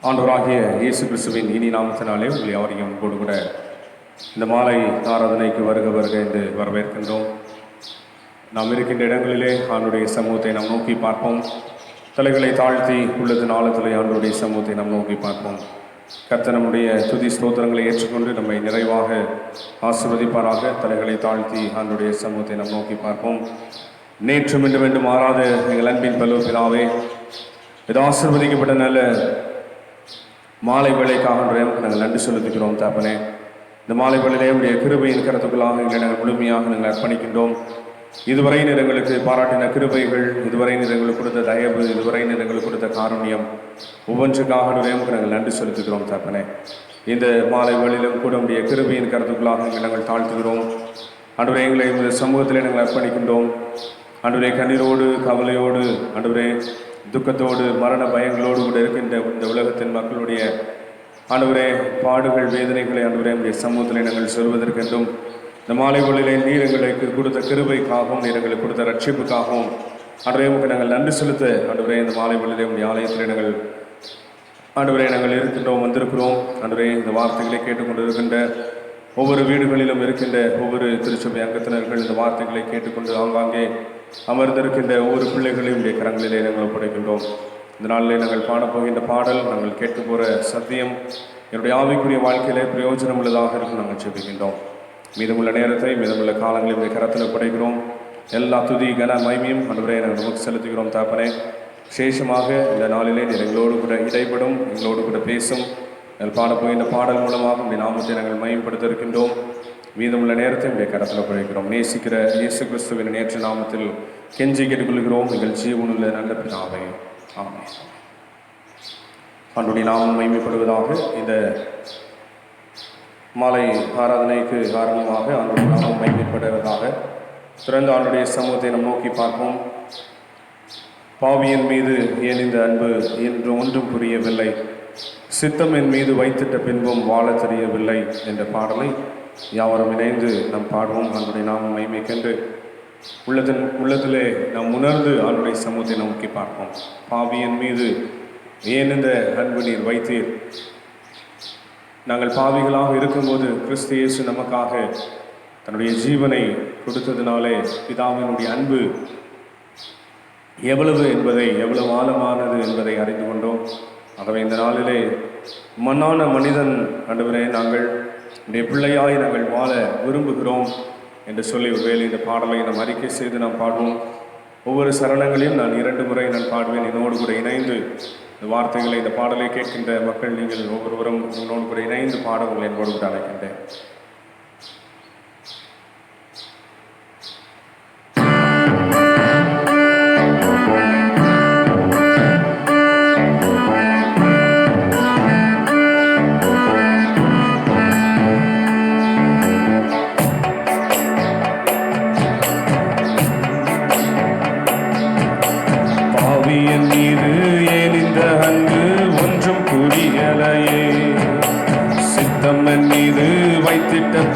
ஆண்டவராகிய இயேசு கிறிஸ்துவின் இனி நாமத்தினாலே உங்களை யாவரையும் கூட இந்த மாலை ஆராதனைக்கு வருக என்று வரவேற்கின்றோம். நாம் இருக்கின்ற இடங்களிலே ஆண்டுடைய சமூகத்தை நாம் நோக்கி பார்ப்போம். தலைகளை தாழ்த்தி உள்ளது நாளத்திலே ஆண்டுடைய சமூகத்தை நாம் நோக்கி பார்ப்போம். கர்த்தர் நம்முடைய துதி ஸ்தோத்திரங்களை ஏற்றுக்கொண்டு நம்மை நிறைவாக ஆசீர்வதிப்பாராக. தலைகளை தாழ்த்தி ஆண்டுடைய சமூகத்தை நாம் நோக்கி பார்ப்போம். நேற்றும் இன்று மாறாத எங்கள் அன்பின் பல்லு பிதாவே, இது ஆசீர்வதிக்கப்பட்ட நல்ல மாலை வேளைக்காக நாங்கள் நன்றி செலுத்துகிறோம். தாப்பனே, இந்த மாலை வேளையிலே உடைய கிருபையின் கருத்துக்களாக எங்களை நாங்கள் முழுமையாக நாங்கள் அர்ப்பணிக்கின்றோம். இதுவரை எங்களுக்கு பாராட்டின கிருபைகள், இதுவரை எங்களுக்கு கொடுத்த தயவு, இதுவரை எங்களுக்கு கொடுத்த காருண்யம், ஒவ்வொன்றுக்காக நாங்கள் நன்றி செலுத்துகிறோம். தாப்பனே, இந்த மாலை வேளையிலும் கூட உடைய கிருபையின் கருத்துக்களாக எங்களை நாங்கள் தாழ்த்துகிறோம். ஆண்டவரே, எங்களை இந்த சமூகத்திலே நாங்கள் அர்ப்பணிக்கின்றோம். ஆண்டவரே, கண்ணீரோடு கவலையோடு, ஆண்டவரே துக்கத்தோடு மரண பயங்களோடு கூட இருக்கின்ற இந்த உலகத்தின் மக்களுடைய ஆண்டவரே பாடுகள் வேதனைகளை ஆண்டவரே நம்முடைய சமூகத்தில் நாங்கள் சொல்வதற்கென்றும் இந்த மாலை வேளையிலே நீர் எங்களுக்கு கொடுத்த கிருபைக்காகவும் நீர் எங்களுக்கு கொடுத்த ரட்சிப்புக்காகவும் ஆண்டவரே உங்களுக்கு நாங்கள் நன்றி செலுத்த ஆண்டவரே இந்த மாலை வேளையிலே உடைய ஆலயத்தில் நாங்கள் இருக்கின்றோம், வந்திருக்கிறோம். ஆண்டவரே, இந்த வார்த்தைகளை கேட்டுக்கொண்டு இருக்கின்ற ஒவ்வொரு வீடுகளிலும் இருக்கின்ற ஒவ்வொரு திருச்சபை அங்கத்தினர்கள் இந்த வார்த்தைகளை கேட்டுக்கொண்டு ஆங்காங்கே அமர்ந்திருக்கின்ற ஒவ்வொரு பிள்ளைகளையும் கரங்களிலே நாங்கள் ஒப்படைக்கின்றோம். இந்த நாளிலே நாங்கள் பாடப்போகின்ற பாடல், நாங்கள் கேட்க போகிற சத்தியம் என்னுடைய ஆவிக்குரிய வாழ்க்கையிலே பிரயோஜனம் உள்ளதாக இருக்கும் நாங்கள் ஜெபிக்கின்றோம். மீதமுள்ள நேரத்தை மீதமுள்ள காலங்களில் கரத்தில் ஒப்படைக்கிறோம். எல்லா துதி கன மகிமையும் ஆண்டவரே நாங்கள் நமக்கு செலுத்துகிறோம். தாப்பனே, விசேஷமாக இந்த நாளிலே நீர் எங்களோடு கூட இடைப்படும், எங்களோடு கூட பேசும். நாங்கள் பாடப்போகின்ற பாடல் மூலமாக உடைய நாமத்தை நாங்கள் மகிமைப்படுத்த இருக்கின்றோம். மீதமுள்ள நேரத்தை உடைய கரத்தில் படைக்கிறோம். நேசிக்கிற இயேசு கிறிஸ்துவின் நேற்று நாமத்தில் கெஞ்சி கேட்டுக்கொள்கிறோம், எங்கள் ஜீவனுள்ள நல்ல பிதாவே, ஆமென். ஆண்டுடைய நாமம் மகிமைப்படுவதாக. இந்த மாலை ஆராதனைக்கு காரணமாக ஆண்டுடைய நாமம் மகிமைப்படுவதாக. திறந்த ஆண்டுடைய சமூகத்தை நாம் நோக்கி பார்ப்போம். பாவியின் மீது ஏன் இந்த அன்பு என்று ஒன்றும் புரியவில்லை, சித்தம் என் மீது வைத்திட்ட பின்பும் வாழ தெரியவில்லை என்ற பாடலை யாவரும் இணைந்து நாம் பாடுவோம். ஆண்டுடைய நாமம் மகிமைக்கென்று உள்ளத்திலே நாம் உணர்ந்து ஆண்டுடைய சமூகத்தை நோக்கி பார்ப்போம். பாவியின் மீது ஏன் இந்த அன்பு நீர் வைத்தீர்? நாங்கள் பாவிகளாக இருக்கும்போது கிறிஸ்து இயேசு நமக்காக தன்னுடைய ஜீவனை கொடுத்ததினாலே பிதாவினுடைய அன்பு எவ்வளவு என்பதை, எவ்வளவு ஆழமானது என்பதை அறிந்து கொண்டோம். ஆகவே இந்த நாளிலே மண்ணான மனிதன் ஆண்டவரே, நாங்கள் உடைய பிள்ளையாய் நாங்கள் வாழ விரும்புகிறோம் என்று சொல்லி ஒருவேளை இந்த பாடலை நாம் அறிக்கை செய்து நாம் பாடுவோம். ஒவ்வொரு சரணங்களையும் நான் 2 முறை நான் பாடுவேன். என்னோடு கூட இணைந்து இந்த வார்த்தைகளை, இந்த பாடலை கேட்கின்ற மக்கள் நீங்கள் ஒவ்வொருவரும் என்னோடு கூட இணைந்து பாடங்களை என்போடு கூட அழைக்கின்றேன்.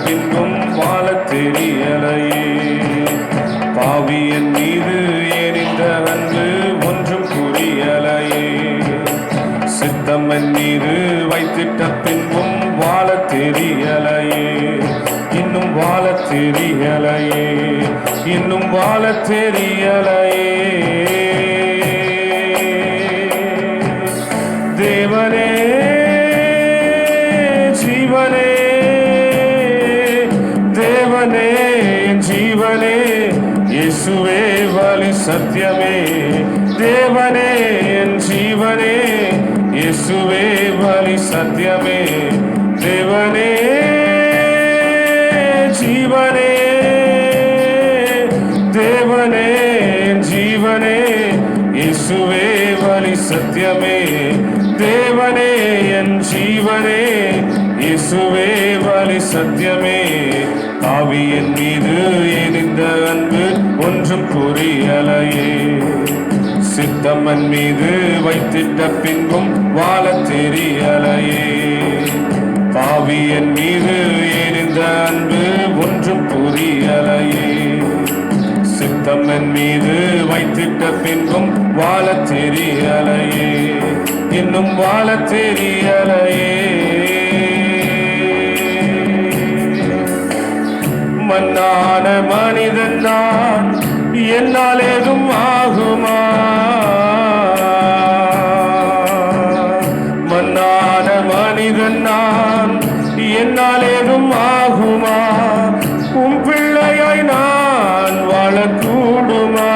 பின்பும் வாழ தெரியலையே, பாவியன் மீது ஏறிந்த அன்பு ஒன்றும் புரியலையே, சித்தம்மன் மீது வைத்திட்ட பின்பும் வாழ தெரியலையே, இன்னும் வாழ தெரியலையே, இன்னும் வாழ தெரியலையே. தேவனே ஜீவனே, தேவனே என் ஜீவனே, இயேசுவே வழி சத்தியமே, தேவனே என் ஜீவனே, இயேசுவே வழி சத்தியமே, தேவனே ஜீவனே, தேவனே என் ஜீவனே, இயேசுவே வழி சத்தியமே, தேவனே என் ஜீவனே, இயேசுவே வழி சத்தியமே. பாவியின் மீது எரிந்த அன்பு ஒன்றும் புரியலையே, சித்தம்மன் மீது வைத்திட்ட பின்பும் வாழ தெரியலையே, பாவியின் மீது எரிந்த அன்பு ஒன்றும் புரியலையே, சித்தம்மன் மீது வைத்திட்ட பின்பும் வாழ தெரியலையே, இன்னும் வாழத் தெரியலையே. மண்ணான மனிதன் நான், என்னால் ஏதும் ஆகுமா? மண்ணான மனிதன் நான், என்னால் ஏதும் ஆகுமா? உம் பிள்ளையாய் நான் வாழக்கூடுமா?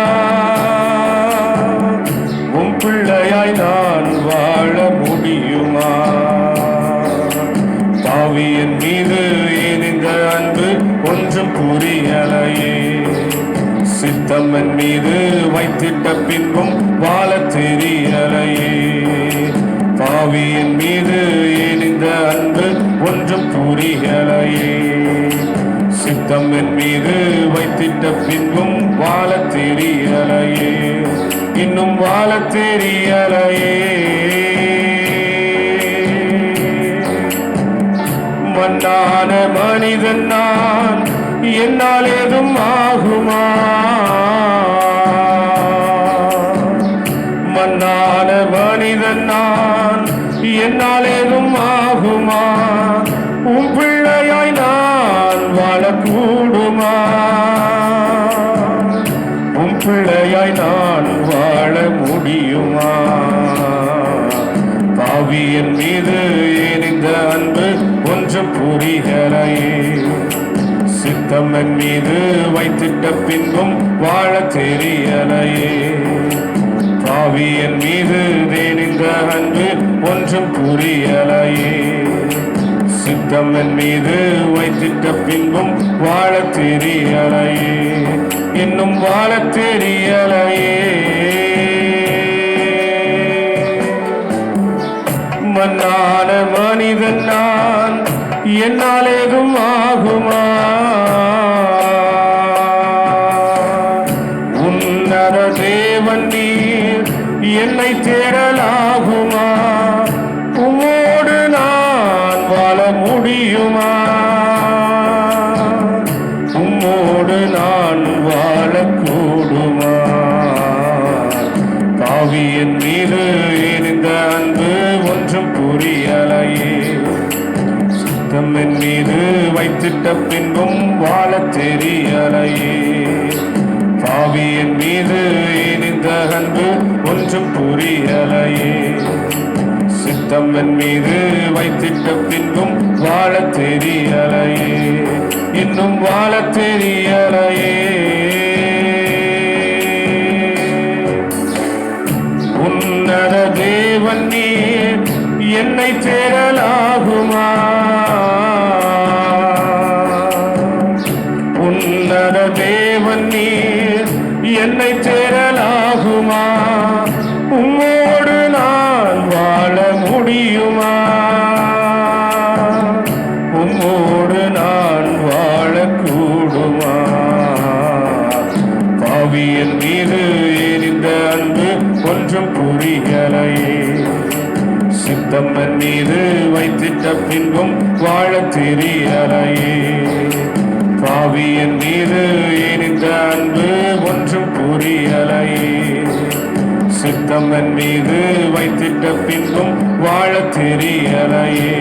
உம் பிள்ளையாய் நான் வாழ முடியுமா? பாவியன் மீது ஏன் இந்த அன்பு ஒன்றும் புரியலையே. சித்தம்மன் மீது வைத்திட்ட பின்பும் வாழ தெரியலையே. பாவியன் மீது ஏன் இந்த அன்பு ஒன்றும் புரியலையே. சித்தம்மன் மீது வைத்திட்ட பின்பும் வாழ தெரியலையே. இன்னும் வாழ தெரியலையே. மண்ணான மனிதன் நான், என்னால் ஏதும் ஆகுமா? மண்ணான மனிதன் நான், என்னால் ஏதும் ஆகுமா? உம் பிள்ளையாய் நான் வாழக்கூடுமா? உம் பிள்ளையாய் நான் வாழ முடியுமா? பாவியன் மீது ஏன் இந்த அன்பு ஒன்றும் புரியலையே. சித்தம்மன் மீது வைத்திட்ட பின்பும் வாழ தெரியலையே. பாவியன் மீது ஏன் இந்த அன்பு ஒன்றும் புரியலையே. சித்தம்மன் மீது வைத்திட்ட பின்பும் வாழ தெரியலையே. இன்னும் வாழ தெரியலையே. மண்ணான மனிதன் நான், என்னால் ஏதும் ஆகுமா? உன்னத தேவன் நீர், என்னை தேடலாகுமா? உம்மோடு நான் வாழ முடியுமா? உம்மோடு நான் வாழக்கூடுமா? பாவியன் மீது இந்த அன்பு ஒன்றும் புரியலையே. சித்தம்மன் மீது வைத்திட்ட பின்பும் வாழ தெரியலையே. பாவியன் மீது இந்த அன்பு ஒன்றும் புரியலையே. சித்தம்மன் மீது வைத்திட்ட பின்பும் வாழ தெரியலையே. இன்னும் வாழ தெரியலையே. உன்னத தேவன் நீர், என்னை தேடலாகுமா? உன்னத தேவன் நீர், என்னை தேடலாகுமா? உம்மோடு நான் வாழ முடியுமா? உம்மோடு நான் வாழக்கூடுமா? பாவியன் மீது இந்த அன்பு ஒன்றும் புரியலையே. சித்தம்மன் மீது வைத்திட்ட பின்பும் வாழ தெரியலையே. பாவியன் மீது இந்த அன்பு ஒன்றும் புரியலையே. சித்தம்மன் மீது வைத்திட்ட பின்பும் வாழ தெரியலையே.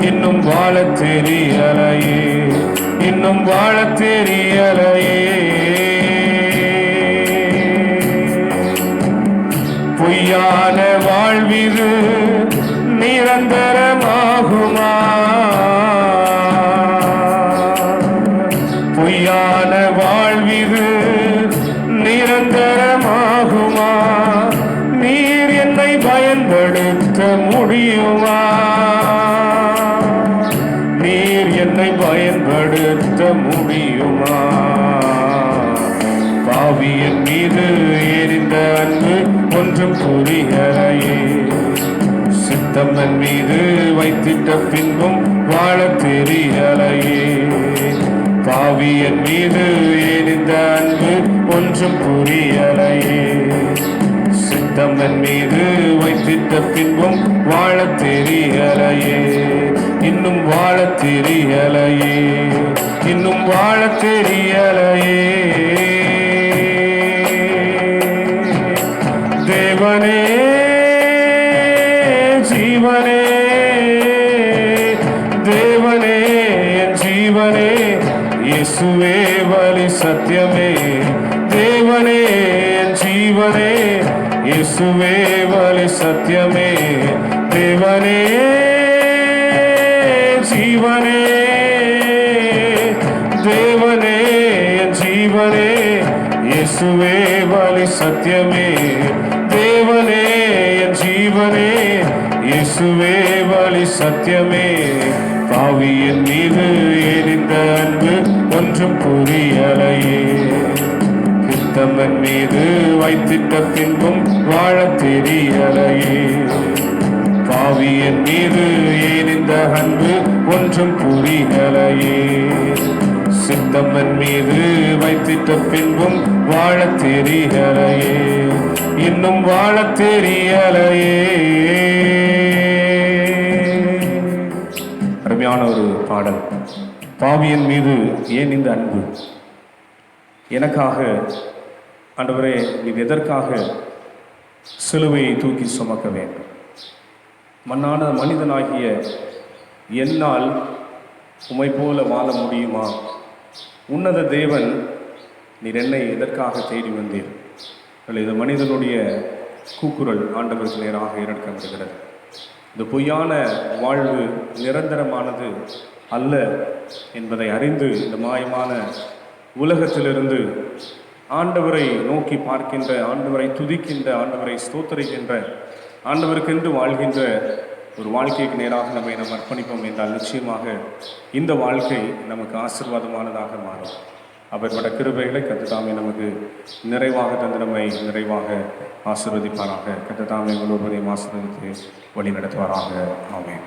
இன்னும் வாழ தெரியலையே. இன்னும் வாழ தெரியலையே. பொய்யான வாழ்விது நிரந்தரமாகுமா? பொய்யான வாழ்விது நிரந்தரமாகுமா? நீர் என்னை பயன்படுத்த முடியுமா? நீர் என்னை பயன்படுத்த முடியுமா? பாவியன் மீது எரிந்த அன்பு ஒன்றும் புரியலையே. சித்தம்மன் மீது வைத்திட்ட பின்பும் வாழ தெரியலையே. பாவியன் மீது எரிந்த அன்பு ஒன்றும் புரியலையே. சித்தம்மன் மீது வைத்திட்ட பின்பும் வாழ தெரியலையே. இன்னும் வாழ தெரியலையே. இன்னும் வாழ தெரியலையே. தேவனே ஜீவனே தேவனே என் ஜீவனே இயேசுவே வழி சத்தியமே தேவனே என் ஜீவனே இயேசுவே வழி சத்தியமே தேவனே ஜீவனே தேவனே என் ஜீவனே இயேசுவே வழி சத்தியமே தேவனே என் ஜீவனே இயேசுவே வழி சத்தியமே பாவியின் மீது எரிந்த அன்பு ஒன்றும் புரியலையே கிறிஸ்தவன் மீது வைத்திட்ட பின்பும் வாழ தெரியலையே பாவியின் மீது எரிந்த அன்பு ஒன்றும் புரியலையே சித்தம்மன் மீது வைத்திட்ட பின்பும் வாழ தெரியலையே இன்னும் வாழ தெரியலையே. அருமையான ஒரு பாடல். பாவியின் மீது ஏன் இந்த அன்பு? எனக்காக ஆண்டவரே நீர் எதற்காக சிலுவையை தூக்கி சுமக்க வேண்டும்? மண்ணான மனிதனாகிய என்னால் உம்மை போல வாழ முடியுமா? உன்னத தேவன் நீர் என்னை எதற்காக தேடி வந்தீர்? இது மனிதனுடைய கூக்குரல் ஆண்டவருக்கு நேராக எடுக்கப்படுகிறது. இந்த பொய்யான வாழ்வு நிரந்தரமானது அல்ல என்பதை அறிந்து இந்த மாயமான உலகத்திலிருந்து ஆண்டவரை நோக்கி பார்க்கின்ற, ஆண்டவரை துதிக்கின்ற, ஆண்டவரை ஸ்தோத்தரிக்கின்ற, ஆண்டவருக்கென்று வாழ்கின்ற ஒரு வாழ்க்கைக்கு நேராக நம்மை நாம் அர்ப்பணிப்போம் என்றால் நிச்சயமாக இந்த வாழ்க்கை நமக்கு ஆசீர்வாதமானதாக மாறும். அவர்களோட கிருபைகளை கர்த்தர் நமக்கு நிறைவாக தந்து நம்மை நிறைவாக ஆசீர்வதிப்பாராக. கர்த்தர் தாமே ஒருவரையும் ஆசீர்வதித்து வழி நடத்துவாராக. ஆமென்.